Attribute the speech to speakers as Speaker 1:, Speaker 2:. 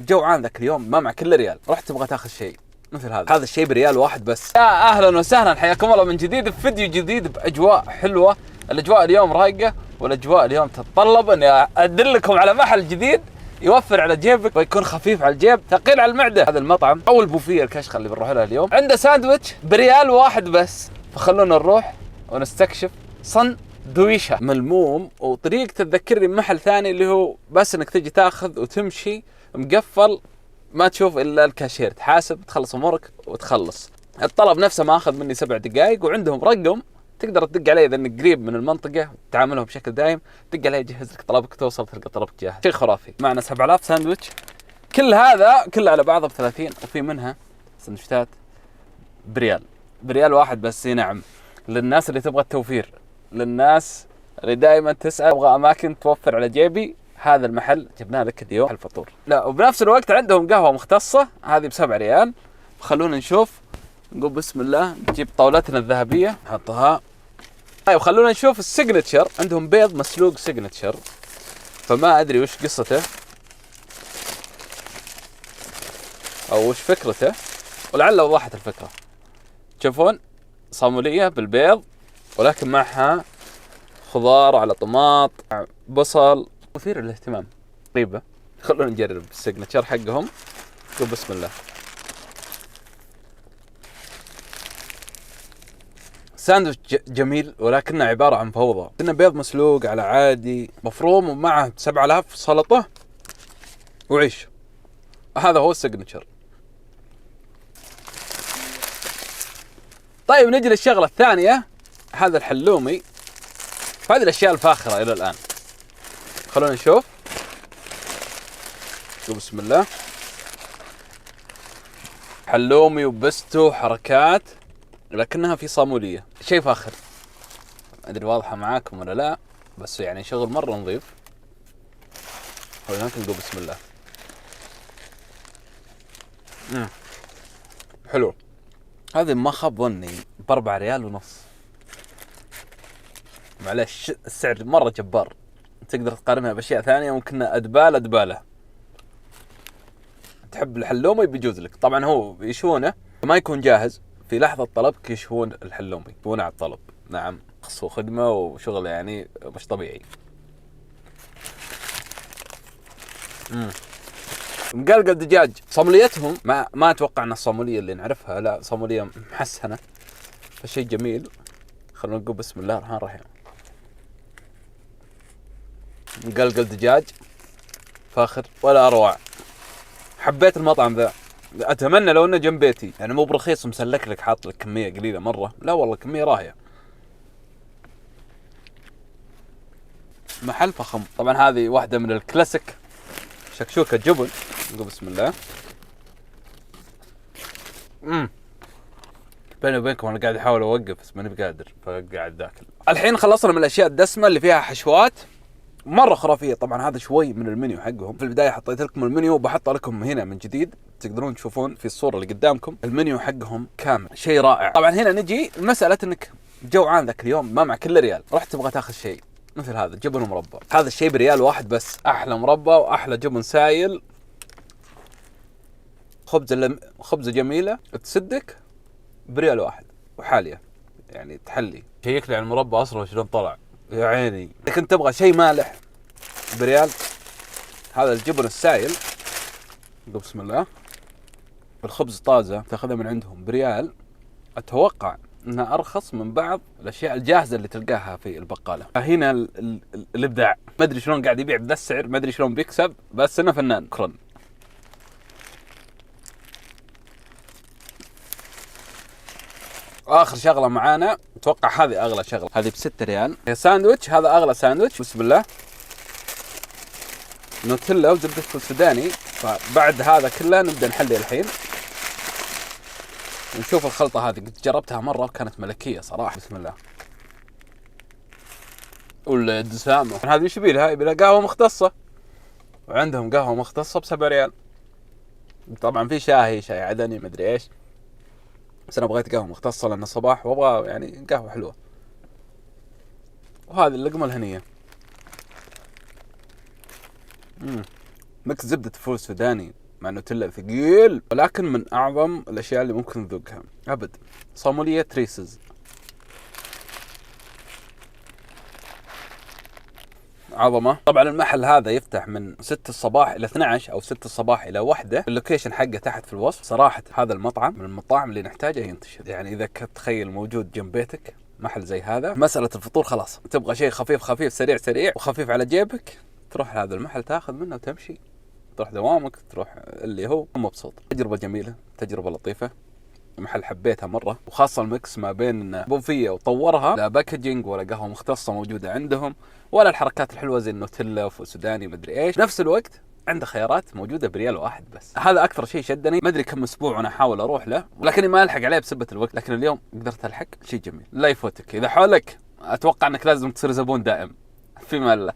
Speaker 1: جوعان ذاك اليوم ما مع كل ريال، رحت تبغى تاخذ شيء مثل هذا الشيء بريال واحد بس. يا اهلا وسهلا، حياكم الله من جديد في فيديو جديد باجواء حلوه. الاجواء اليوم رايقه، والاجواء اليوم تتطلب اني ادلكم على محل جديد يوفر على جيبك ويكون خفيف على الجيب ثقيل على المعده. هذا المطعم او البوفيه الكشخه اللي بنروح لها اليوم عنده ساندويتش بريال واحد بس، فخلونا نروح ونستكشف سندويشة ملموم. وطريقة تذكرني بمحل ثاني اللي هو بس انك تجي تاخذ وتمشي مقفل، ما تشوف الا الكاشير، تحاسب تخلص امورك وتخلص. الطلب نفسه ما اخذ مني 7 دقائق، وعندهم رقم تقدر تدق عليه اذا انك قريب من المنطقه تعاملهم بشكل دايم، دق عليه يجهز لك طلبك، توصل تلقى طلبك جاهز. شيء خرافي. معنا 7000 ساندويتش، كل هذا كله على بعضه ب30، وفي منها سندويشات بريال واحد بس. نعم، للناس اللي تبغى التوفير، للناس اللي دائما تسأل ابغى اماكن توفر على جيبي، هذا المحل جبناه لك اليوم الفطور. لا، وبنفس الوقت عندهم قهوة مختصة، هذه ب7 ريال. خلونا نشوف، نقول بسم الله، نجيب طاولتنا الذهبية نحطها. طيب خلونا نشوف السيجنتشر. عندهم بيض مسلوق سيجنتشر، فما ادري وش قصته او وش فكرته، ولعل وضحت الفكرة. تشوفون صامولية بالبيض، ولكن معها خضار على طماط بصل، مثير للاهتمام. غريبة. خلونا نجرب السيجنتشر حقهم. قول بسم الله. ساندويتش جميل، ولكنه عبارة عن فوضى. إنه بيض مسلوق على عادي مفروم، ومعه 7000 سلطة وعيش. هذا هو السيجنتشر. طيب نجي للشغلة الثانية، هذا الحلومي. هذه الأشياء الفاخرة إلى الآن. خلونا نشوف. بسم الله. حلومي وبستو حركات، لكنها في صامولية. شيء فاخر. أدري واضحة معاكم ولا لا، بس يعني شغل مرة نظيف. خلونا نقول بسم الله. حلو. هذه ما خاب ظني ب4 ريال ونص. معلش السعر مرة جبار، تقدر تقارنها بأشياء ثانية ممكن أدبالة. تحب الحلومي بيجوز لك. طبعا هو يشونه ما يكون جاهز، في لحظة طلبك يشوون الحلومي، يشوونه على الطلب. نعم، خصو خدمة وشغل يعني مش طبيعي. مقلقل دجاج. صاموليتهم ما أتوقع أنها الصامولية اللي نعرفها، لا، صامولية محسنة، فشي جميل. خلونا نقول بسم الله الرحمن الرحيم. مقلقل دجاج فاخر ولا أروع. حبيت المطعم ذا، أتمنى لو إنه جنب بيتي، يعني مو برخيص مسلك لك حاط لك كمية قليلة مرة، لا والله كمية راهية. محل فخم. طبعا هذه واحدة من الكلاسيك، شكشوكة جبن. نقول بسم الله. بيني وبينكم أنا قاعد أحاول أوقف بس ماني بقادر، فقاعد داكل. الحين خلصنا من الأشياء الدسمة اللي فيها حشوات مرة خرافية. طبعا هذا شوي من المنيو حقهم. في البداية حطيت لكم المنيو، وبحط لكم هنا من جديد، تقدرون تشوفون في الصورة اللي قدامكم المنيو حقهم كامل، شيء رائع. طبعا هنا نجي مسألة انك جوعان ذاك اليوم ما مع كل ريال، رحت تبغى تاخذ شيء مثل هذا جبن ومربى. هذا الشيء بريال واحد بس، احلى مربى واحلى جبن سايل، خبزة جميلة تسدك بريال واحد وحالية، يعني تحلي. شيك لي على المربى اصلا شلون طلع يا عيني. اذا كنت تبغى شيء مالح بريال، هذا الجبن السائل بسم الله. الخبز طازة تاخذها من عندهم بريال. اتوقع انها ارخص من بعض الاشياء الجاهزة اللي تلقاها في البقالة. هنا الابداع. ما ادري شلون قاعد يبيع بذا السعر، ما ادري شلون بيكسب، بس انه فنان. شكرا. اخر شغلة معانا، اتوقع هذه اغلى شغلة، هذه ب6 ريال. ساندويتش، هذا اغلى ساندويتش. بسم الله. نوتيلا وزبدة فول سوداني. فبعد هذا كله نبدأ نحلي الحين ونشوف الخلطة هذه. قد جربتها مرة وكانت ملكية صراحة. بسم الله. والدسامة هذه ايش يبيلها؟ يبيلها قهوة مختصة، وعندهم قهوة مختصة ب7 ريال. طبعا في شاي عدني مدري ايش، بس انا بغيت قهوة مختصة لأن الصباح وابغى يعني قهوة حلوة. وهذه اللقمة الهنية. مكس زبدة فول سوداني مع نوتيلا ثقيل، ولكن من اعظم الاشياء اللي ممكن تذوقها ابد. صامولية ريسز عظمة. طبعا المحل هذا يفتح من 6 الصباح إلى 12 أو 6 الصباح إلى 1. اللوكيشن حقه تحت في الوصف. صراحة هذا المطعم من المطاعم اللي نحتاجه ينتشر. يعني إذا كنت تخيل موجود جنب بيتك محل زي هذا، مسألة الفطور خلاص، تبغى شيء خفيف خفيف سريع سريع وخفيف على جيبك، تروح لهذا المحل تاخذ منه وتمشي، تروح دوامك، تروح اللي هو مبسوط. تجربة جميلة، تجربة لطيفة، محل حبيتها مرة، وخاصة المكس ما بين بوفية وطورها، لا باكجينج ولا قهوة مختصة موجودة عندهم، ولا الحركات الحلوة زي النوتيلا وسوداني مدري ايش. نفس الوقت عنده خيارات موجودة بريال واحد بس. هذا أكثر شيء شدني. ما أدري كم أسبوع وأنا أحاول أروح له، ولكني ما ألحق عليه بسبة الوقت، لكن اليوم قدرت ألحق. شيء جميل لا يفوتك. إذا حولك أتوقع أنك لازم تصير زبون دائم فيما لا.